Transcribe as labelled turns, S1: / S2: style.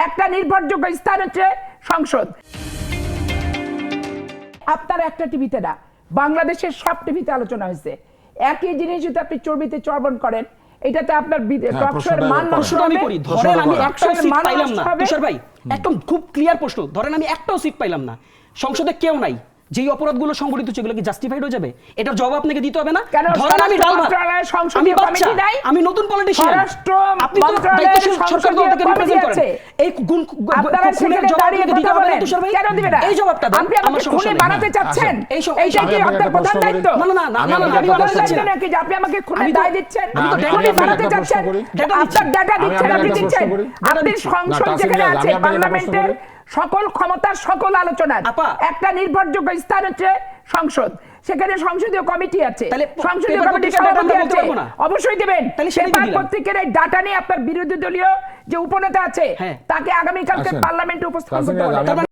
S1: একটা নির্ভরযোগ্য স্থান হচ্ছে সংসদ। আপনার একটা টিভিতে না, বাংলাদেশের সব টিভিতে আলোচনা হয়েছে। একই জিনিস যদি আপনি চর্বিতে চর্বণ করেন, এটাতে আপনার টকশোর মান নষ্ট
S2: আমি
S1: হবে।
S2: করি। ধরেন আমি একটাও সিট পাইলাম না,
S1: হবে।
S2: তুষার ভাই একদম খুব ক্লিয়ার প্রশ্ন, ধরেন আমি একটাও সিট পাইলাম না, সংসদে কেউ নাই, যেই অপরাধগুলো সংগঠিত হচ্ছে এগুলো কি জাস্টিফাইড হয়ে যাবে? এটার জবাব আপনাকে দিতে হবে না? ধরেন আমি ডাল ভাত, আমি বাচ্চা, আমি নতুন পলিটিশিয়ান, আপনি তো দায়িত্বশীল সরকার দল থেকে রিপ্রেজেন্ট করেন, এই খুনের জবাব আপনাকে দিতে হবে না তুষার ভাই?
S1: কেন দিবেন না?
S2: এই জবাবটা দেন।
S1: আপনি আমাকে খুনি বানাতে চাচ্ছেন, এইটা কি আপনার প্রধান দায়িত্ব?
S2: না না না না, আমি বানাতে চাচ্ছি না।
S1: নাকি যে আপনি আমাকে খুনি দায় দিচ্ছেন?
S2: আমি তো
S1: খুনি বানাতে চাচ্ছেন, আপনার ডাটা দিচ্ছেন, আপনি দিচ্ছেন। আপনি সংসদ যেখানে আছে, পার্লামেন্টের সকল ক্ষমতার সকল আলোচনার একটা নির্ভরযোগ্য স্থান হচ্ছে সংসদ। সেখানে সংসদীয় কমিটি আছে, সংসদীয় কমিটির সভাপতি আছে, অবশ্যই দিবেন। পেপার পত্রিকার এই ডাটা নিয়ে আপনার বিরোধী দলীয় যে উপনেতা আছে তাকে আগামীকালকে পার্লামেন্টে উপস্থাপন করতে হবে।